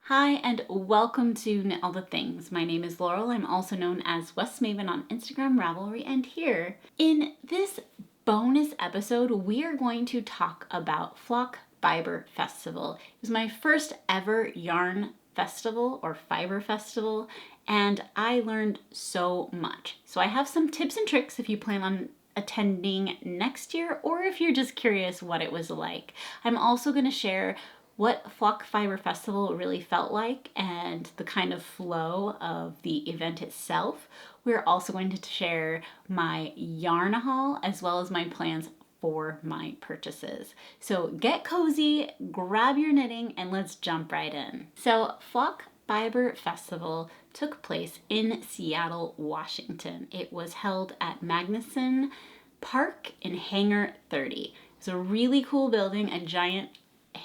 Hi and welcome to Knit All the Things. My name is Laurel. I'm also known as West Maven on Instagram, Ravelry, and here. In this bonus episode, we are going to talk about Flock Fiber Festival. It was my first ever yarn festival or fiber festival, and I learned so much. So I have some tips and tricks if you plan on attending next year or if you're just curious what it was like. I'm also going to share what Flock Fiber Festival really felt like and the kind of flow of the event itself. We're also going to share my yarn haul as well as my plans for my purchases. So get cozy, grab your knitting, and let's jump right in. So Flock Fiber Festival took place in Seattle, Washington. It was held at Magnuson Park in Hangar 30. It's a really cool building, a giant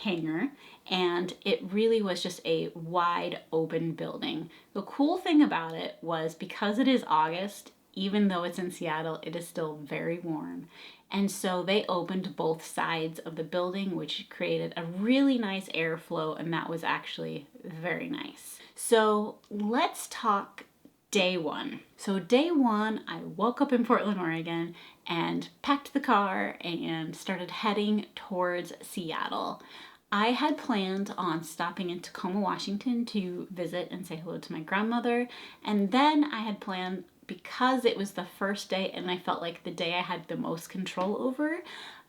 hangar, and it really was just a wide open building. The cool thing about it was because it is August, even though it's in Seattle, it is still very warm. And so they opened both sides of the building, which created a really nice airflow, and that was actually very nice. So let's talk day one. So day one, I woke up in Portland, Oregon, and packed the car and started heading towards Seattle. I had planned on stopping in Tacoma, Washington to visit and say hello to my grandmother. And then I had planned, because it was the first day and I felt like the day I had the most control over,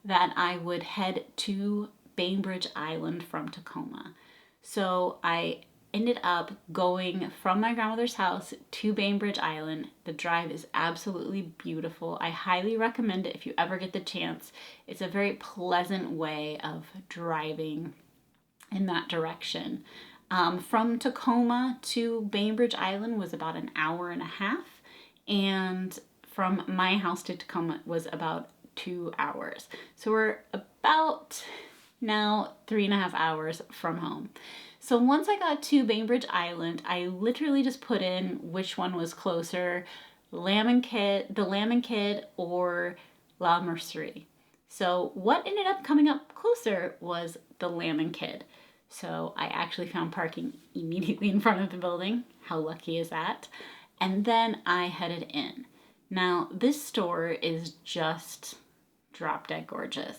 that I would head to Bainbridge Island from Tacoma. So I ended up going from my grandmother's house to Bainbridge Island. The drive is absolutely beautiful. I highly recommend it if you ever get the chance. It's a very pleasant way of driving in that direction. From Tacoma to Bainbridge Island was about an hour and a half, and from my house to Tacoma was about 2 hours. So we're about now 3.5 hours from home. So once I got to Bainbridge Island, I literally just put in which one was closer, the Lamb and Kid or La Mercerie. So what ended up coming up closer was the Lamb and Kid. So I actually found parking immediately in front of the building. How lucky is that? And then I headed in. Now this store is just drop dead gorgeous.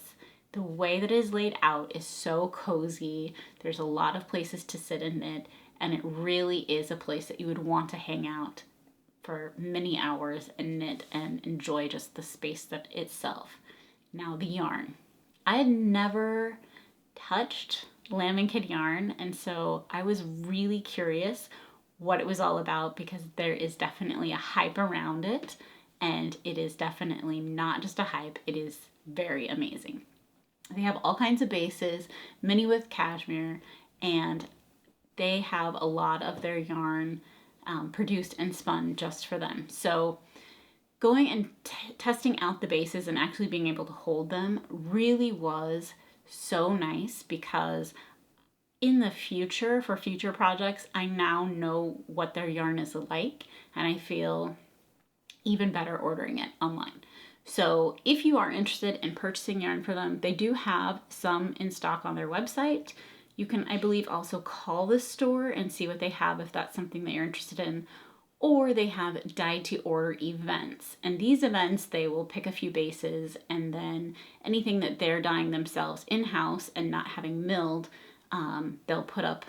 The way that it is laid out is so cozy. There's a lot of places to sit and knit, and it really is a place that you would want to hang out for many hours and knit and enjoy just the space that itself. Now the yarn. I had never touched Lamb and Kid yarn, and so I was really curious what it was all about because there is definitely a hype around it, and it is definitely not just a hype, it is very amazing. They have all kinds of bases, many with cashmere, and they have a lot of their yarn produced and spun just for them. So going and testing out the bases and actually being able to hold them really was so nice because in the future, for future projects, I now know what their yarn is like, and I feel even better ordering it online. So if you are interested in purchasing yarn for them, they do have some in stock on their website. You can, I believe, also call the store and see what they have if that's something that you're interested in. Or they have dye-to-order events. And these events, they will pick a few bases and then anything that they're dyeing themselves in-house and not having milled, they'll put up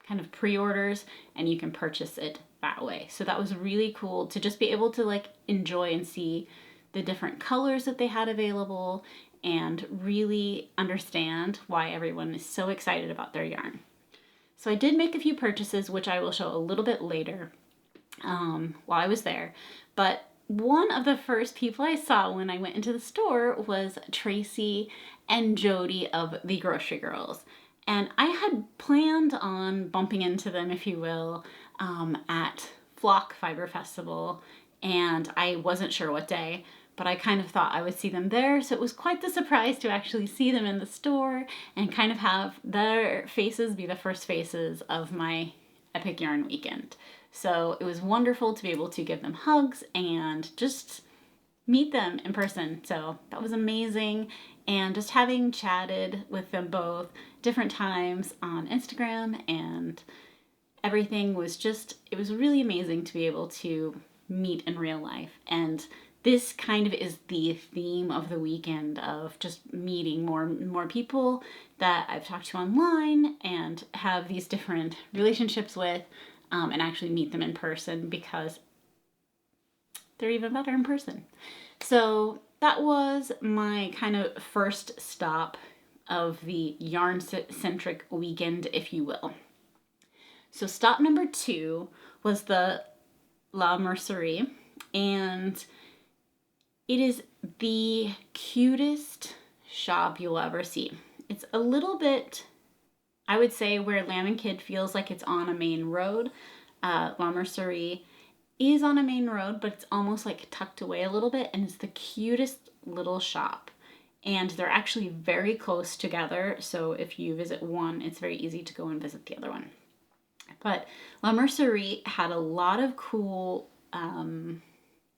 kind of pre-orders and you can purchase it that way. So that was really cool to just be able to like enjoy and see the different colors that they had available and really understand why everyone is so excited about their yarn. So I did make a few purchases, which I will show a little bit later while I was there. But one of the first people I saw when I went into the store was Tracy and Jody of the Grocery Girls. And I had planned on bumping into them, if you will, at Flock Fiber Festival, and I wasn't sure what day, but I kind of thought I would see them there. So it was quite the surprise to actually see them in the store and kind of have their faces be the first faces of my Epic Yarn weekend. So it was wonderful to be able to give them hugs and just meet them in person. So that was amazing. and just having chatted with them both different times on Instagram and everything was just, it was really amazing to be able to meet in real life. And this kind of is the theme of the weekend, of just meeting more people that I've talked to online and have these different relationships with, and actually meet them in person because they're even better in person. So that was my kind of first stop of the yarn-centric weekend, if you will. So stop number 2 was the La Mercerie, and it is the cutest shop you'll ever see. It's a little bit, I would say, where Lamb and Kid feels like it's on a main road. La Mercerie is on a main road, but it's almost like tucked away a little bit, and it's the cutest little shop. And they're actually very close together, so if you visit one, it's very easy to go and visit the other one. But La Mercerie had a lot of cool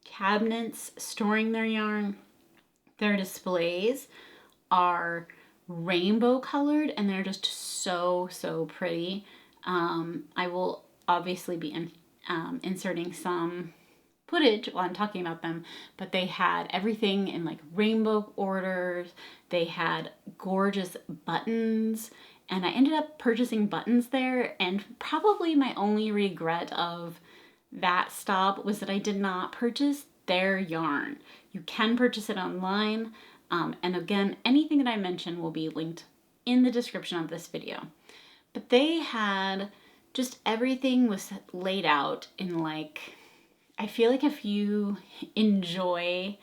cabinets storing their yarn. Their displays are rainbow colored, and they're just so pretty. I will obviously be inserting some footage while I'm talking about them, but they had everything in like rainbow orders. They had gorgeous buttons, and I ended up purchasing buttons there, and probably my only regret of that stop was that I did not purchase their yarn. You can purchase it online, and again, anything that I mention will be linked in the description of this video. But they had just everything was laid out in like, I feel like if you enjoy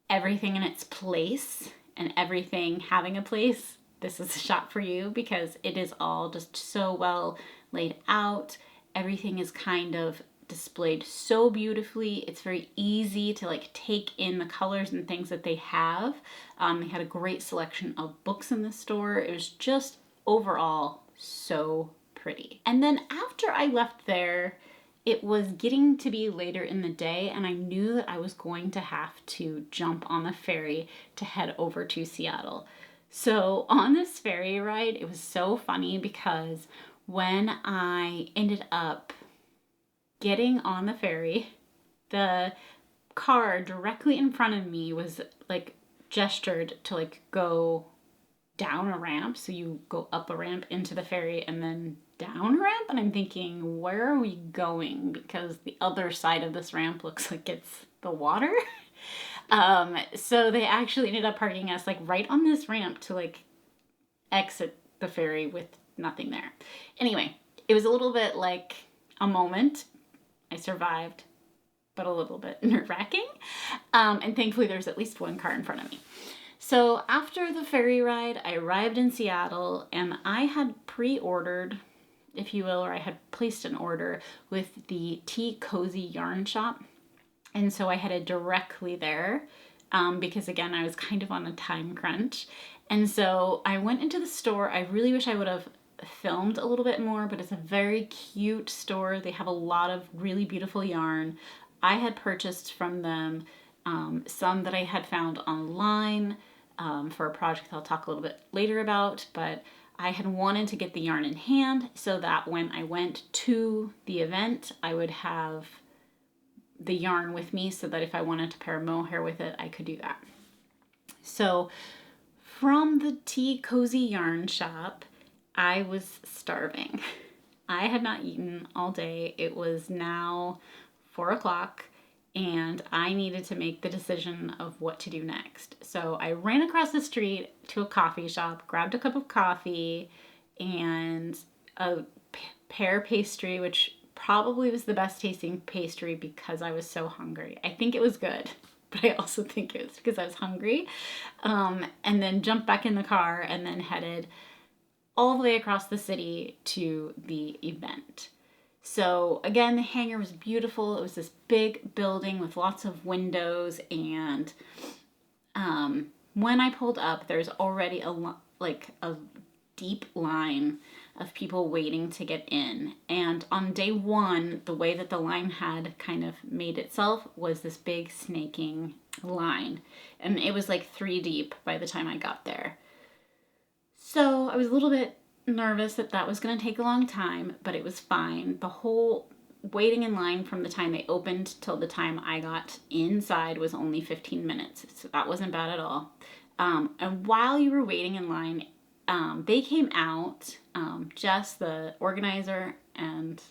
everything in its place and everything having a place, this is a shop for you, because it is all just so well laid out. Everything is kind of displayed so beautifully. It's very easy to like take in the colors and things that they have. They had a great selection of books in the store. It was just overall so pretty. And then after I left there, it was getting to be later in the day, and I knew that I was going to have to jump on the ferry to head over to Seattle. So on this ferry ride, it was so funny because when I ended up getting on the ferry, the car directly in front of me was like gestured to like go down a ramp. So you go up a ramp into the ferry and then down a ramp. And I'm thinking, where are we going? Because the other side of this ramp looks like it's the water. So they actually ended up parking us like right on this ramp to like exit the ferry with nothing there. Anyway, it was a little bit like a moment. I survived, but a little bit nerve-wracking. And thankfully there's at least one car in front of me. So after the ferry ride, I arrived in Seattle, and I had pre-ordered, if you will, or I had placed an order with the Tea Cozy Yarn Shop. And so I headed directly there because, again, I was kind of on a time crunch. And so I went into the store. I really wish I would have filmed a little bit more, but it's a very cute store. They have a lot of really beautiful yarn. I had purchased from them some that I had found online for a project I'll talk a little bit later about, but I had wanted to get the yarn in hand so that when I went to the event, I would have the yarn with me so that if I wanted to pair mohair with it, I could do that. So from the Tea Cozy Yarn Shop, I was starving. I had not eaten all day. It was now 4 o'clock, and I needed to make the decision of what to do next. So I ran across the street to a coffee shop, grabbed a cup of coffee and a pear pastry, which probably was the best tasting pastry because I was so hungry. I think it was good, but I also think it was because I was hungry. And then jumped back in the car and then headed all the way across the city to the event. So again, the hangar was beautiful. It was this big building with lots of windows, and when I pulled up, there's already a deep line of people waiting to get in. And on day one, the way that the line had kind of made itself was this big snaking line. And it was like 3 deep by the time I got there. So I was a little bit nervous that that was going to take a long time, but it was fine. The whole waiting in line from the time they opened till the time I got inside was only 15 minutes. So that wasn't bad at all. And while you were waiting in line, they came out, Jess, the organizer, and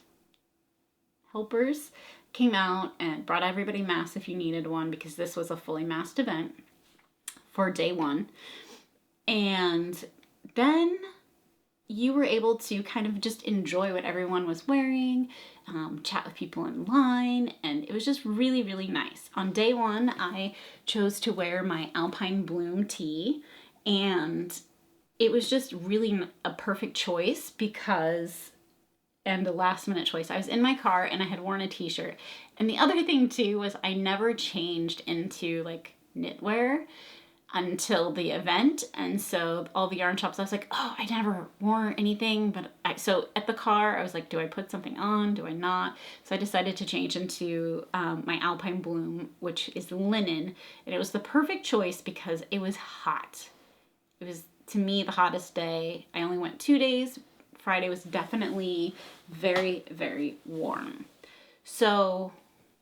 helpers came out and brought everybody masks if you needed one, because this was a fully masked event for day one. And then you were able to kind of just enjoy what everyone was wearing, chat with people in line, and it was just really, really nice. On day one, I chose to wear my Alpine Bloom tee, and it was just really a perfect choice because, and a last minute choice. I was in my car and I had worn a t-shirt. And the other thing too was I never changed into like knitwear until the event. And so all the yarn shops, I was like, oh, I never wore anything. So at the car, I was like, do I put something on? Do I not? So I decided to change into my Alpine Bloom, which is linen. And it was the perfect choice because it was hot. It was, to me, the hottest day. I only went 2 days. Friday was definitely very, very warm. So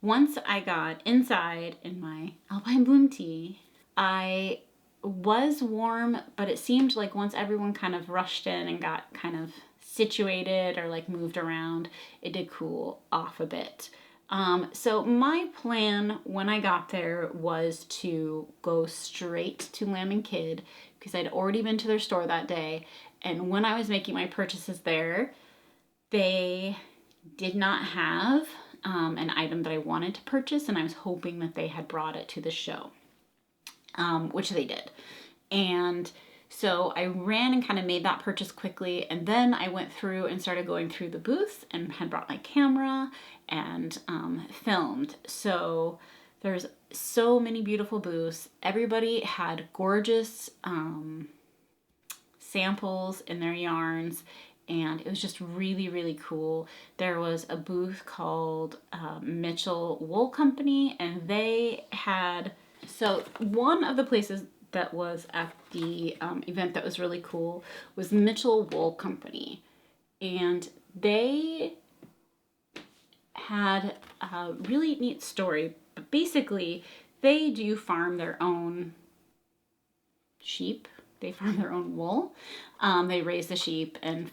once I got inside in my Alpine Bloom tee, I was warm, but it seemed like once everyone kind of rushed in and got kind of situated or like moved around, it did cool off a bit. So my plan when I got there was to go straight to Lamb & Kid because I'd already been to their store that day. And when I was making my purchases there, they did not have an item that I wanted to purchase, and I was hoping that they had brought it to the show. Which they did. And so I ran and kind of made that purchase quickly. And then I went through and started going through the booth and had brought my camera and filmed. So there's so many beautiful booths. Everybody had gorgeous samples in their yarns. And it was just really, really cool. There was a booth called Mitchell Wool Company, and they had... So one of the places that was at the event that was really cool was Mitchell Wool Company. And they had a really neat story. But basically, they do farm their own sheep. They farm their own wool. They raise the sheep and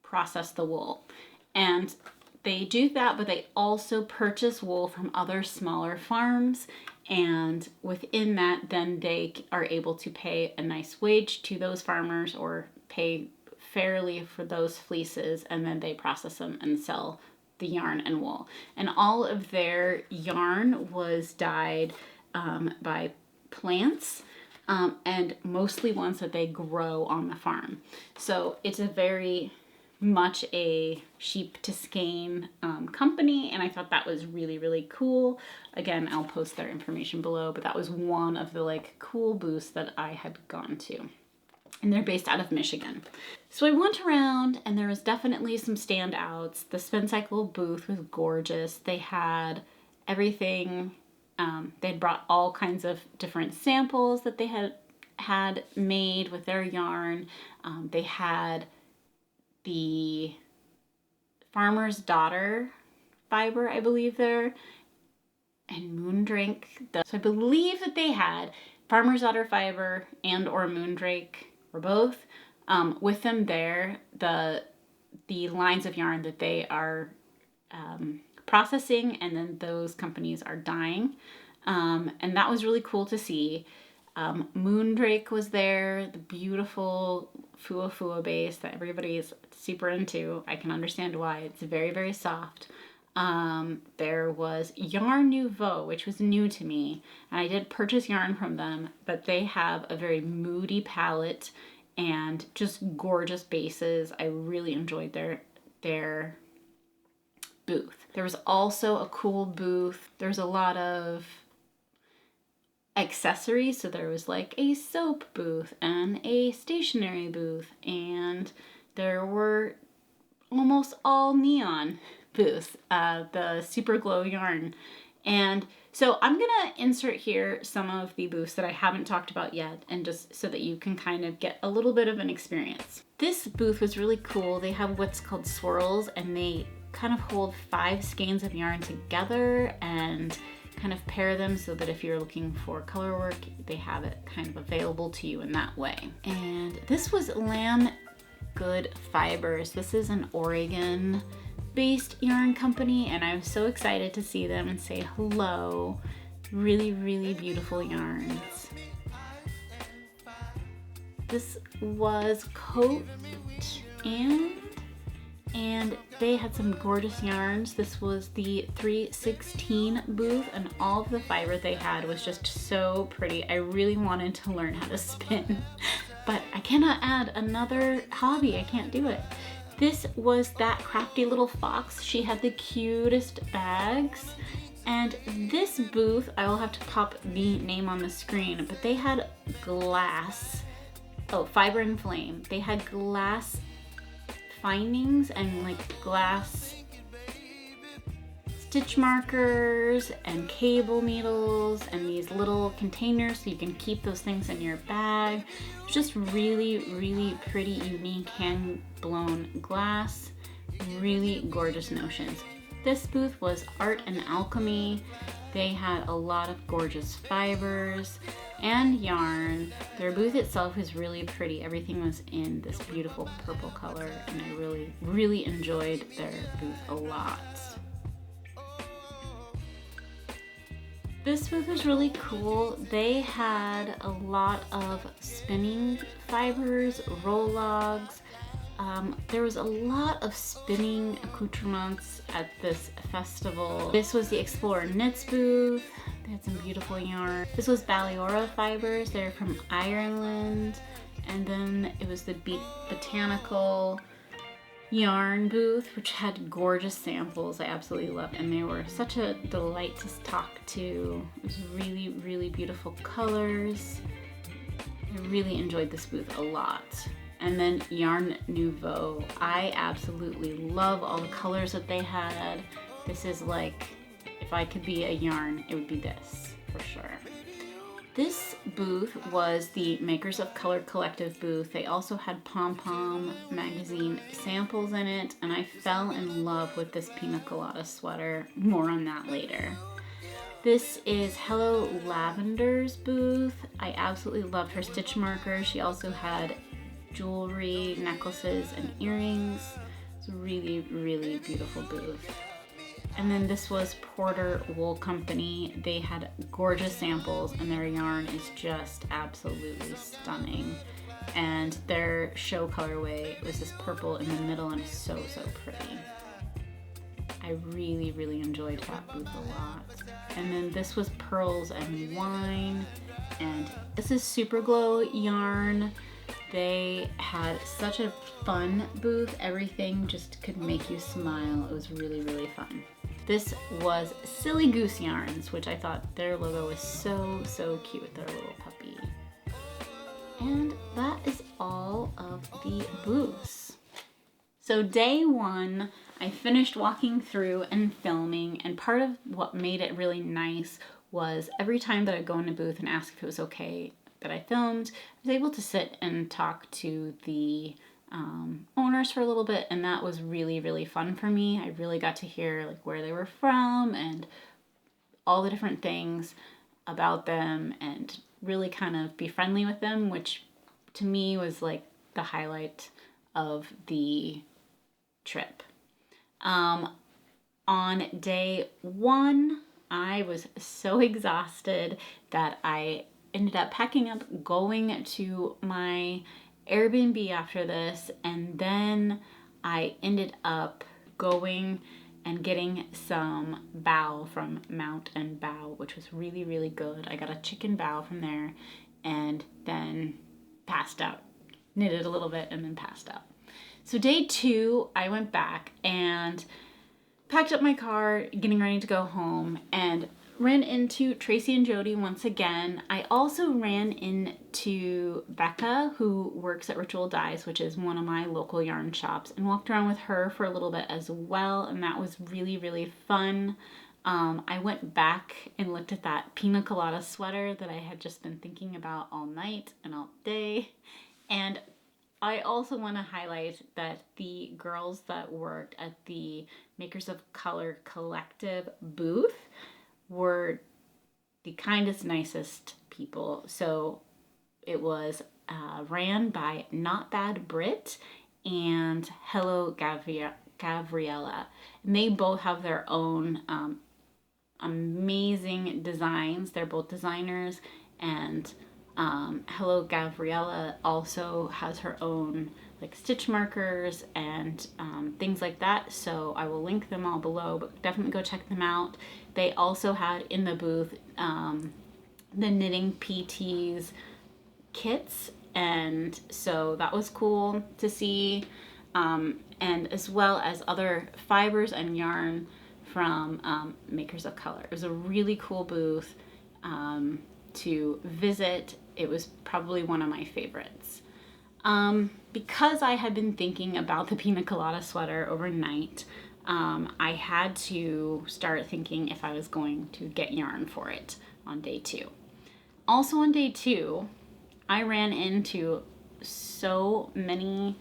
process the wool. And they do that, but they also purchase wool from other smaller farms. And within that, then they are able to pay a nice wage to those farmers or pay fairly for those fleeces. And then they process them and sell the yarn and wool. And all of their yarn was dyed by plants. And mostly ones that they grow on the farm. So it's a very much a sheep to skein company, and I thought that was really, really cool. Again, I'll post their information below, but that was one of the like cool booths that I had gone to. And they're based out of Michigan. So I went around and there was definitely some standouts. The Spin Cycle booth was gorgeous. They had everything. They'd brought all kinds of different samples that they had made with their yarn. They had the Farmer's Daughter fiber, I believe there, and Moondrake. So I believe that they had Farmer's Daughter fiber and or Moondrake, or both, with them there. The lines of yarn that they are processing, and then those companies are dyeing. And that was really cool to see. Moondrake was there, the beautiful Fua base that everybody is super into. I can understand why. It's very, very soft. There was Yarn Nouveau, which was new to me, and I did purchase yarn from them, but they have a very moody palette and just gorgeous bases. I really enjoyed their booth. There was also a cool booth. There's a lot of accessories. So there was like a soap booth and a stationery booth, and there were almost all neon booths, the Super Glow yarn. And so I'm gonna insert here some of the booths that I haven't talked about yet, and just so that you can kind of get a little bit of an experience. This booth was really cool. They have what's called swirls, and they kind of hold 5 skeins of yarn together and kind of pair them so that if you're looking for color work, they have it kind of available to you in that way. And this was Lamb Good Fibers. This is an Oregon based yarn company, and I was so excited to see them and say hello. Really, really beautiful yarns. This was Coat and they had some gorgeous yarns. This was the 316 booth, and all of the fiber they had was just so pretty. I really wanted to learn how to spin, but I cannot add another hobby. I can't do it. This was that crafty little fox. She had the cutest bags. And this booth, I will have to pop the name on the screen, but they had glass, Fiber and Flame. They had glass findings and like glass stitch markers and cable needles and these little containers so you can keep those things in your bag. It's just really, really pretty, unique hand blown glass. Really gorgeous notions. This booth was Art and Alchemy. They had a lot of gorgeous fibers and yarn. Their booth itself was really pretty. Everything was in this beautiful purple color, and I really, really enjoyed their booth a lot. This booth was really cool. They had a lot of spinning fibers, roll logs. There was a lot of spinning accoutrements at this festival. This was the Explorer Knits booth. They had some beautiful yarn. This was Baleora Fibers. They're from Ireland. And then it was the Botanical yarn booth, which had gorgeous samples I absolutely loved, and they were such a delight to talk to. It was really, really beautiful colors. I really enjoyed this booth a lot. And then Yarn Nouveau. I absolutely love all the colors that they had. This is like, if I could be a yarn, it would be this, for sure. This booth was the Makers of Color Collective booth. They also had Pom Pom magazine samples in it, and I fell in love with this Pina Colada sweater. More on that later. This is Hello Lavender's booth. I absolutely loved her stitch markers. She also had jewelry, necklaces, and earrings. It's a really, really beautiful booth. And then this was Porter Wool Company. They had gorgeous samples, and their yarn is just absolutely stunning. And their show colorway was this purple in the middle, and it's so, so pretty. I really, really enjoyed that booth a lot. And then this was Pearls and Wine, and this is Super Glow yarn. They had such a fun booth. Everything just could make you smile. It was really, really fun. This was Silly Goose Yarns, which I thought their logo was so, so cute, their little puppy. And that is all of the booths. So day one, I finished walking through and filming, and part of what made it really nice was every time that I'd go in a booth and ask if it was okay that I filmed, I was able to sit and talk to the owners for a little bit, and that was really, really fun for me. I really got to hear like where they were from and all the different things about them, and really kind of be friendly with them, which to me was like the highlight of the trip. On day one, I was so exhausted that I ended up packing up, going to my Airbnb after this, and then I ended up going and getting some bao from Mount and Bao, which was really, really good. I got a chicken bao from there, and then passed out. Knitted a little bit and then passed out. So day two, I went back and packed up my car, getting ready to go home, and ran into Tracy and Jody once again. I also ran into Becca, who works at Ritual Dyes, which is one of my local yarn shops, and walked around with her for a little bit as well, and that was really, really fun. I went back and looked at that pina colada sweater that I had just been thinking about all night and all day, and I also want to highlight that the girls that worked at the Makers of Color Collective booth were the kindest, nicest people. So it was ran by Not Bad Brit and Hello Gabriella. And they both have their own amazing designs. They're both designers, and Hello Gabriella also has her own like stitch markers and things like that, so I will link them all below, but definitely go check them out. They also had in the booth the Knitting PTs kits, and so that was cool to see, and as well as other fibers and yarn from Makers of Color. It was a really cool booth to visit. It was probably one of my favorites. Because I had been thinking about the pina colada sweater overnight, I had to start thinking if I was going to get yarn for it on day 2. Also on day 2, I ran into so many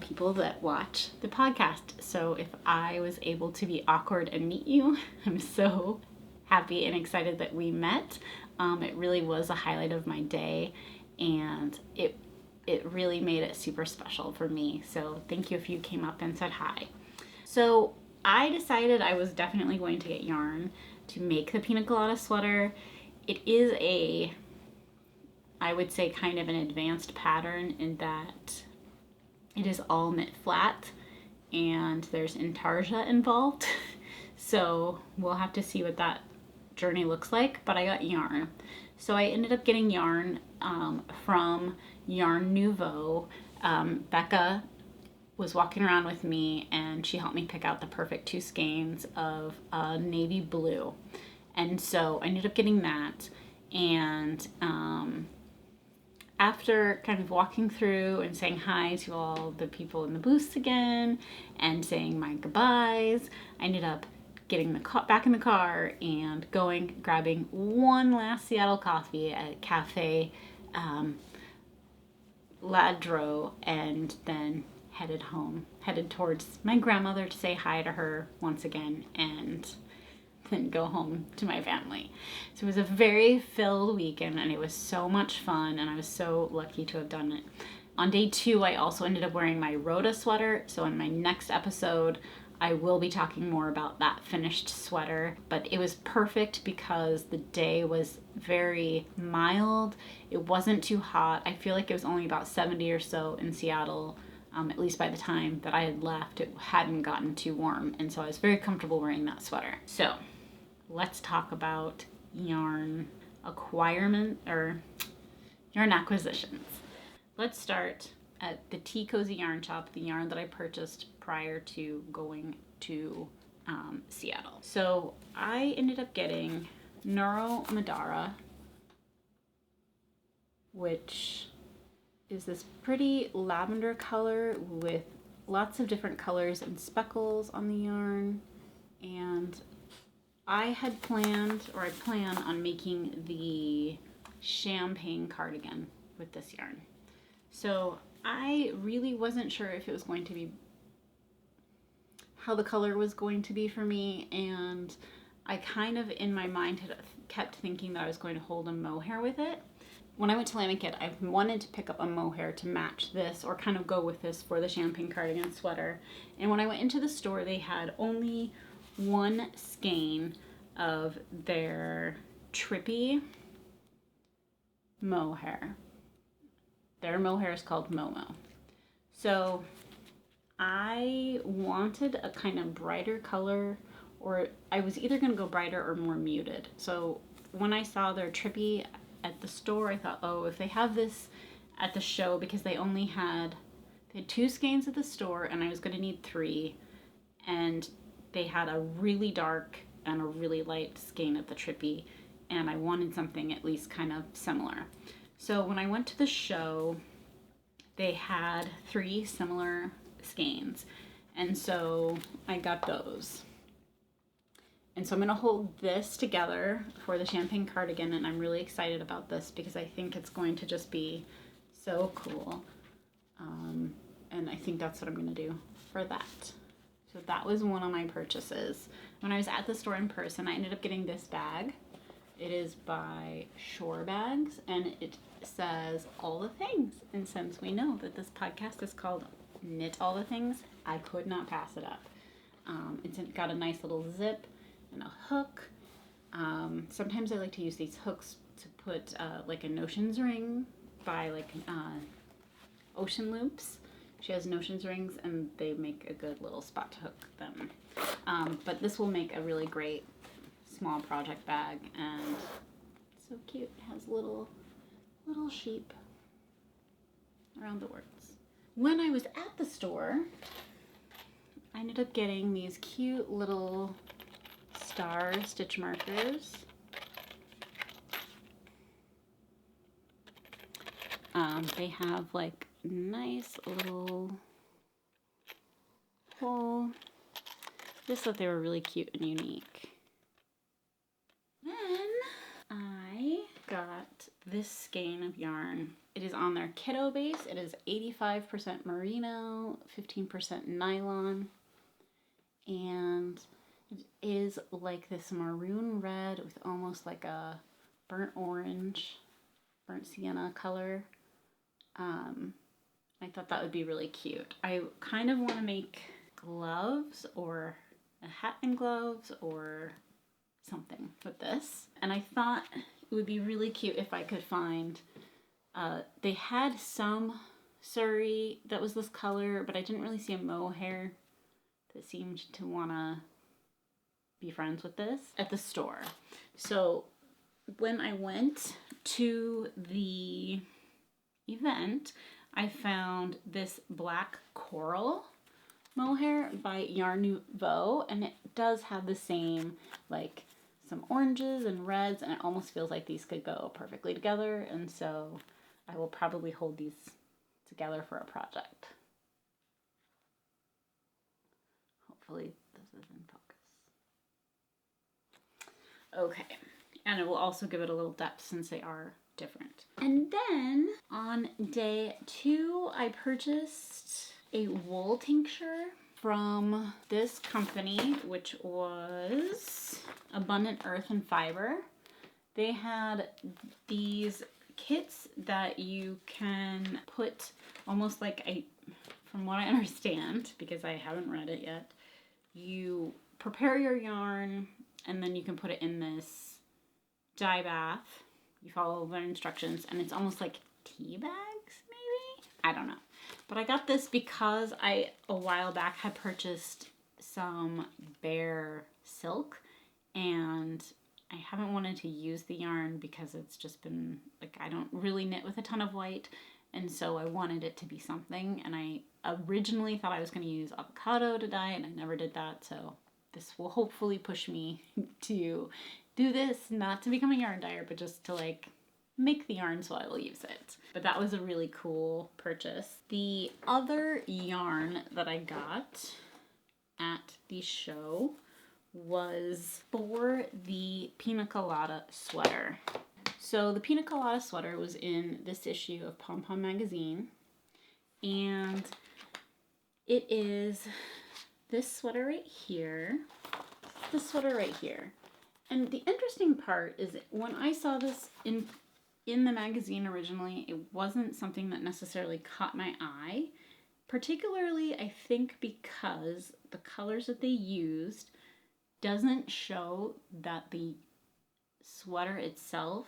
people that watch the podcast. So if I was able to be awkward and meet you, I'm so happy and excited that we met. It really was a highlight of my day, and it really made it super special for me. So thank you if you came up and said hi. So I decided I was definitely going to get yarn to make the pina colada sweater. It is I would say kind of an advanced pattern in that it is all knit flat and there's intarsia involved. So we'll have to see what that journey looks like, but I got yarn. So I ended up getting yarn from Yarn Nouveau. Becca was walking around with me and she helped me pick out the perfect 2 skeins of navy blue. And so I ended up getting that, and after kind of walking through and saying hi to all the people in the booths again and saying my goodbyes, I ended up getting back in the car and grabbing one last Seattle coffee at Cafe Ladro, and then headed towards my grandmother to say hi to her once again, and then go home to my family. So it was a very filled weekend, and it was so much fun, and I was so lucky to have done it. On day 2, I also ended up wearing my Rhoda sweater, so in my next episode, I will be talking more about that finished sweater, but it was perfect because the day was very mild. It wasn't too hot. I feel like it was only about 70 or so in Seattle, at least by the time that I had left. It hadn't gotten too warm, and so I was very comfortable wearing that sweater. So let's talk about yarn acquirement or yarn acquisitions. Let's start at the Tea Cozy Yarn Shop, the yarn that I purchased prior to going to Seattle. So I ended up getting Neuro Madara, which is this pretty lavender color with lots of different colors and speckles on the yarn. And I plan on making the champagne cardigan with this yarn. So I really wasn't sure if it was going to be how the color was going to be for me, and I kind of in my mind had kept thinking that I was going to hold a mohair with it. When I went to Lamiket, I wanted to pick up a mohair to match this or kind of go with this for the champagne cardigan sweater. And when I went into the store, they had only one skein of their trippy mohair. Their mohair is called Momo. So I wanted a kind of brighter color, or I was either going to go brighter or more muted. So when I saw their trippy at the store, I thought, oh, if they have this at the show, because they had 2 skeins at the store and I was going to need 3, and they had a really dark and a really light skein of the trippy, and I wanted something at least kind of similar. So when I went to the show, they had 3 similar skeins, and so I got those. And so I'm going to hold this together for the champagne cardigan, and I'm really excited about this because I think it's going to just be so cool. And I think that's what I'm going to do for that. So that was one of my purchases. When I was at the store in person, I ended up getting this bag. It is by Shore Bags, and it says all the things. And since we know that this podcast is called Knit All the Things, I could not pass it up. It's got a nice little zip and a hook. Sometimes I like to use these hooks to put like a notions ring by like Ocean Loops. She has notions rings and they make a good little spot to hook them. But this will make a really great small project bag, and it's so cute. It has little sheep around the words. When I was at the store, I ended up getting these cute little star stitch markers. They have like nice little hole. Just thought they were really cute and unique. Then I got this skein of yarn. It is on their kiddo base. It is 85% merino, 15% nylon, and it is like this maroon red with almost like a burnt orange, burnt sienna color. I thought that would be really cute. I kind of want to make gloves or a hat and gloves or something with this. And I thought it would be really cute if I could find, they had some Surrey that was this color, but I didn't really see a mohair that seemed to want to be friends with this at the store. So when I went to the event, I found this black coral mohair by Yarn Nouveau, and it does have the same, like, some oranges and reds, and it almost feels like these could go perfectly together, and so I will probably hold these together for a project. Hopefully this is in focus. Okay, and it will also give it a little depth since they are different. And then on day 2, I purchased a wool tincture from this company, which was Abundant Earth and Fiber. They had these kits that you can put almost like a, from what I understand, because I haven't read it yet, you prepare your yarn and then you can put it in this dye bath. You follow their instructions, and it's almost like tea bags, maybe? I don't know. But I got this because I, a while back, had purchased some bare silk, and I haven't wanted to use the yarn because it's just been, like, I don't really knit with a ton of white, and so I wanted it to be something, and I originally thought I was going to use avocado to dye, and I never did that, so this will hopefully push me to do this, not to become a yarn dyer, but just to like make the yarn so I will use it. But that was a really cool purchase. The other yarn that I got at the show was for the Pina Colada sweater. So the Pina Colada sweater was in this issue of Pom Pom magazine, and it is this sweater right here, this sweater right here. And the interesting part is that when I saw this in the magazine originally, it wasn't something that necessarily caught my eye. Particularly, I think because the colors that they used doesn't show that the sweater itself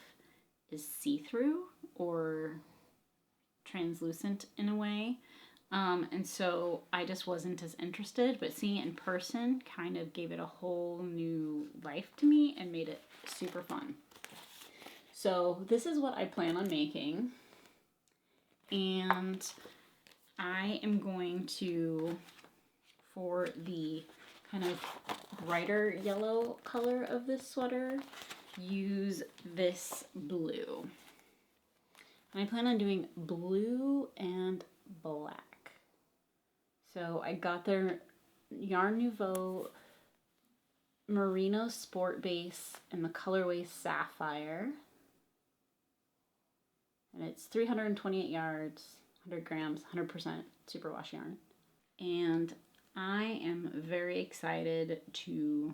is see-through or translucent in a way. And so I just wasn't as interested, but seeing it in person kind of gave it a whole new life to me and made it super fun. So this is what I plan on making, and I am going to, for the kind of brighter yellow color of this sweater, use this blue. And I plan on doing blue and black. So I got their Yarn Nouveau Merino Sport Base in the colorway Sapphire. And it's 328 yards, 100 grams, 100% superwash yarn. And I am very excited to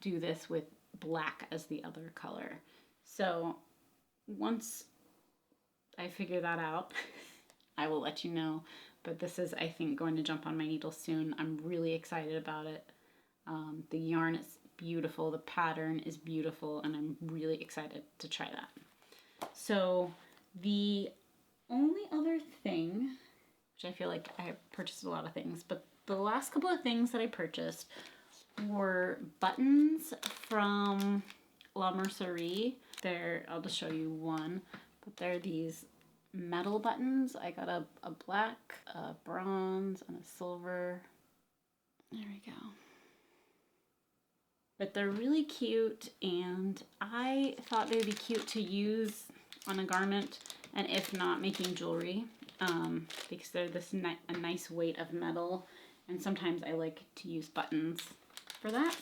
do this with black as the other color. So once I figure that out, I will let you know. But this is, I think, going to jump on my needle soon. I'm really excited about it. The yarn is beautiful, the pattern is beautiful, and I'm really excited to try that. So the only other thing, which I feel like I purchased a lot of things, but the last couple of things that I purchased were buttons from La Mercerie. I'll just show you one, but they're these metal buttons. I got a black, a bronze, and a silver. There we go. But they're really cute, and I thought they'd be cute to use on a garment, and if not, making jewelry, because they're a nice weight of metal, and sometimes I like to use buttons for that.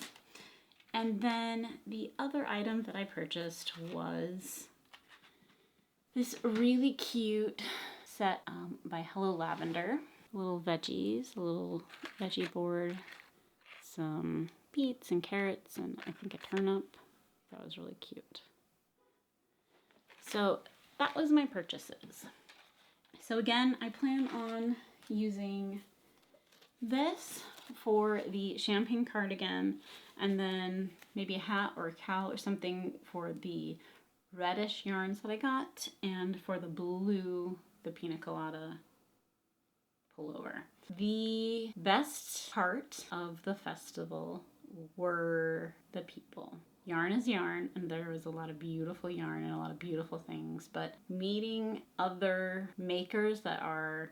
And then the other item that I purchased was this really cute set by Hello Lavender. Little veggies, a little veggie board, some beets and carrots, and I think a turnip. That was really cute. So that was my purchases. So again, I plan on using this for the champagne cardigan, and then maybe a hat or a cowl or something for the reddish yarns that I got, and for the blue, the pina colada pullover. The best part of the festival were the people. Yarn is yarn, and there was a lot of beautiful yarn and a lot of beautiful things, but meeting other makers that are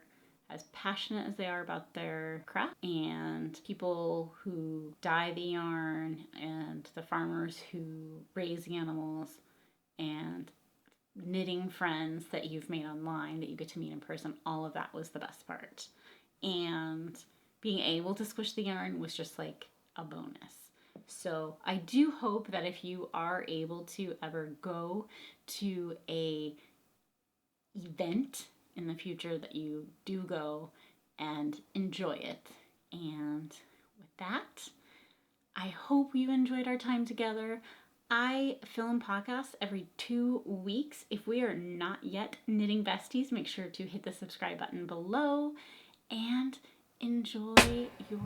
as passionate as they are about their craft, and people who dye the yarn, and the farmers who raise the animals, and knitting friends that you've made online that you get to meet in person, all of that was the best part. And being able to squish the yarn was just like a bonus. So I do hope that if you are able to ever go to a event in the future, that you do go and enjoy it. And with that, I hope you enjoyed our time together. I film podcasts every 2 weeks. If we are not yet knitting besties, make sure to hit the subscribe button below and enjoy your